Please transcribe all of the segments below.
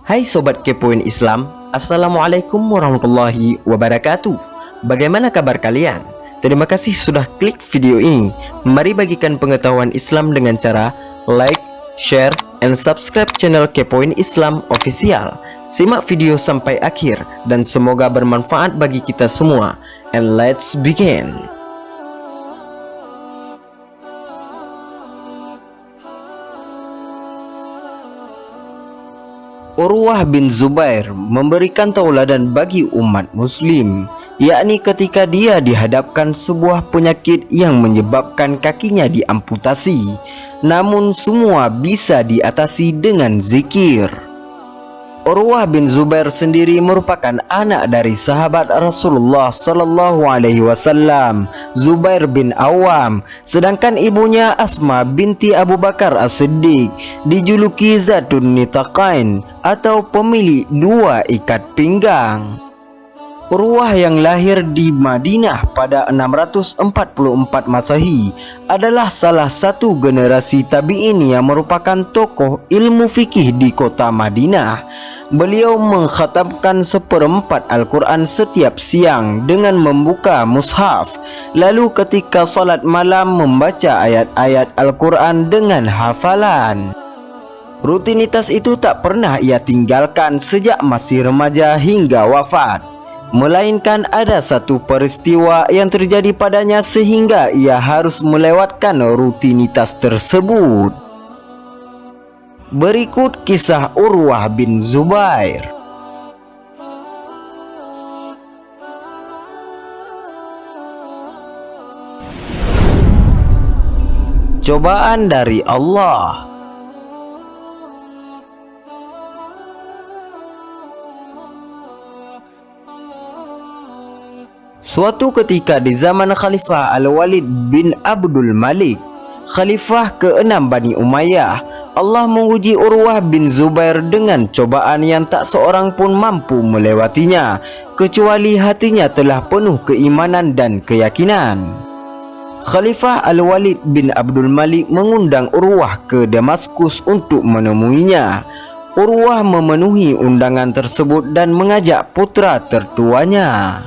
Hai Sobat Kepoin Islam, Assalamualaikum warahmatullahi wabarakatuh. Bagaimana kabar kalian? Terima kasih sudah klik video ini. Mari bagikan pengetahuan Islam dengan cara like, share, and subscribe channel Kepoin Islam Official. Simak video sampai akhir dan semoga bermanfaat bagi kita semua. And let's begin. Urwah bin Zubair memberikan tauladan bagi umat muslim, yakni ketika dia dihadapkan sebuah penyakit yang menyebabkan kakinya diamputasi, namun semua bisa diatasi dengan zikir. Urwah bin Zubair sendiri merupakan anak dari sahabat Rasulullah sallallahu alaihi wasallam, Zubair bin Awam, sedangkan ibunya Asma binti Abu Bakar As-Siddiq dijuluki Zatun Nitaqain atau pemilik dua ikat pinggang. Urwah yang lahir di Madinah pada 644 Masehi adalah salah satu generasi tabi'in yang merupakan tokoh ilmu fikih di kota Madinah. Beliau mengkhatamkan seperempat Al-Quran setiap siang dengan membuka mushaf, lalu ketika salat malam membaca ayat-ayat Al-Quran dengan hafalan. Rutinitas itu tak pernah ia tinggalkan sejak masih remaja hingga wafat, melainkan ada satu peristiwa yang terjadi padanya sehingga ia harus melewatkan rutinitas tersebut. Berikut kisah Urwah bin Zubair. Cobaan dari Allah. Suatu ketika di zaman Khalifah Al-Walid bin Abdul Malik, Khalifah ke-6 Bani Umayyah, Allah menguji Urwah bin Zubair dengan cobaan yang tak seorang pun mampu melewatinya, kecuali hatinya telah penuh keimanan dan keyakinan. Khalifah Al-Walid bin Abdul Malik mengundang Urwah ke Damaskus untuk menemuinya. Urwah memenuhi undangan tersebut dan mengajak putra tertuanya.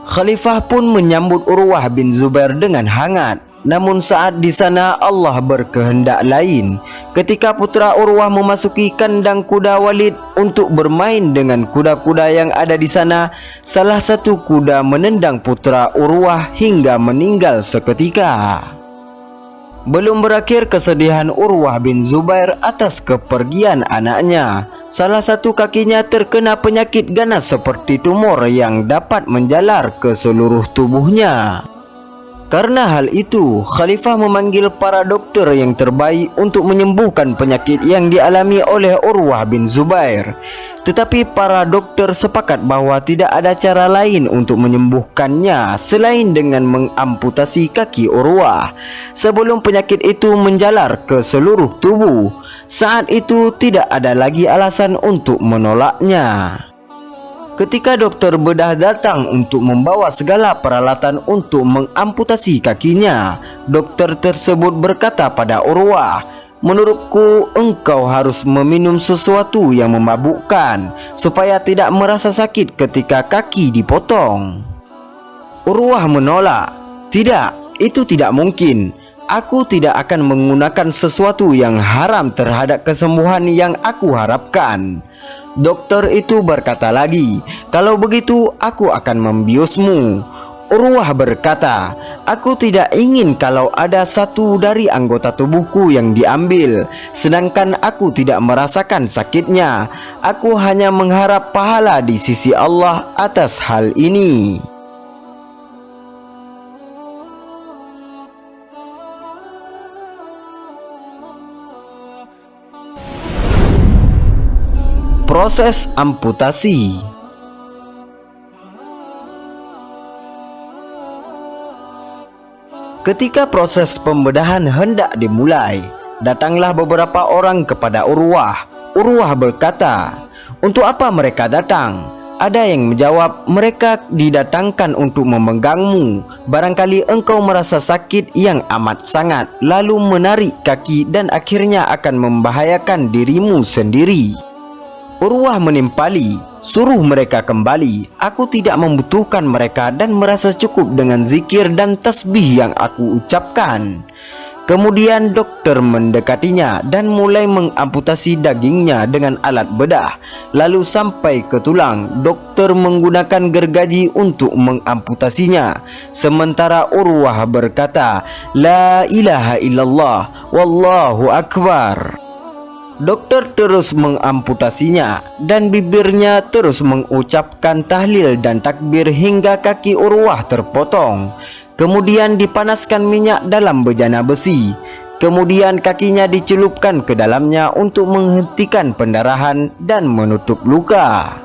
Khalifah pun menyambut Urwah bin Zubair dengan hangat. Namun saat di sana Allah berkehendak lain. Ketika putra Urwah memasuki kandang kuda Walid untuk bermain dengan kuda-kuda yang ada di sana, salah satu kuda menendang putra Urwah hingga meninggal seketika. Belum berakhir kesedihan Urwah bin Zubair atas kepergian anaknya, salah satu kakinya terkena penyakit ganas seperti tumor yang dapat menjalar ke seluruh tubuhnya. Karena hal itu, Khalifah memanggil para dokter yang terbaik untuk menyembuhkan penyakit yang dialami oleh Urwah bin Zubair. Tetapi para dokter sepakat bahawa tidak ada cara lain untuk menyembuhkannya selain dengan mengamputasi kaki Urwah sebelum penyakit itu menjalar ke seluruh tubuh. Saat itu tidak ada lagi alasan untuk menolaknya. Ketika dokter bedah datang untuk membawa segala peralatan untuk mengamputasi kakinya, dokter tersebut berkata pada Urwah, "Menurutku engkau harus meminum sesuatu yang memabukkan supaya tidak merasa sakit ketika kaki dipotong." Urwah menolak, "Tidak, itu tidak mungkin. Aku tidak akan menggunakan sesuatu yang haram terhadap kesembuhan yang aku harapkan." Dokter itu berkata lagi, "Kalau begitu aku akan membiusmu." Urwah berkata, "Aku tidak ingin kalau ada satu dari anggota tubuhku yang diambil, sedangkan aku tidak merasakan sakitnya. Aku hanya mengharap pahala di sisi Allah atas hal ini." Proses amputasi. Ketika proses pembedahan hendak dimulai, datanglah beberapa orang kepada Urwah. Urwah berkata, "Untuk apa mereka datang?" Ada yang menjawab, "Mereka didatangkan untuk memegangmu. Barangkali engkau merasa sakit yang amat sangat, lalu menarik kaki dan akhirnya akan membahayakan dirimu sendiri." Urwah menimpali, suruh mereka kembali. Aku tidak membutuhkan mereka dan merasa cukup dengan zikir dan tasbih yang aku ucapkan. Kemudian dokter mendekatinya dan mulai mengamputasi dagingnya dengan alat bedah. Lalu sampai ke tulang, dokter menggunakan gergaji untuk mengamputasinya. Sementara Urwah berkata, La ilaha illallah, wallahu akbar. Dokter terus mengamputasinya dan bibirnya terus mengucapkan tahlil dan takbir hingga kaki Urwah terpotong. Kemudian dipanaskan minyak dalam bejana besi. Kemudian kakinya dicelupkan ke dalamnya untuk menghentikan pendarahan dan menutup luka.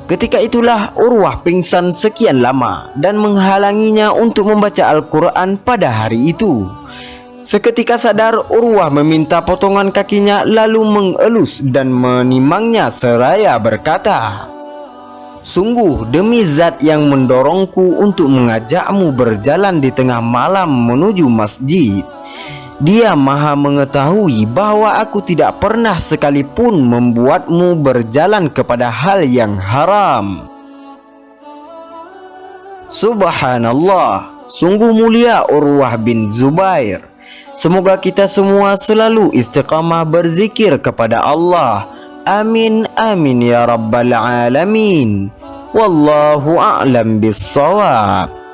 Ketika itulah Urwah pingsan sekian lama dan menghalanginya untuk membaca Al-Quran pada hari itu. Seketika sadar, Urwah meminta potongan kakinya lalu mengelus dan menimangnya seraya berkata, Sungguh demi zat yang mendorongku untuk mengajakmu berjalan di tengah malam menuju masjid, Dia maha mengetahui bahwa aku tidak pernah sekalipun membuatmu berjalan kepada hal yang haram. Subhanallah, sungguh mulia Urwah bin Zubair. Semoga kita semua selalu istiqamah berzikir kepada Allah. Amin amin ya rabbal alamin. Wallahu a'lam bissawab.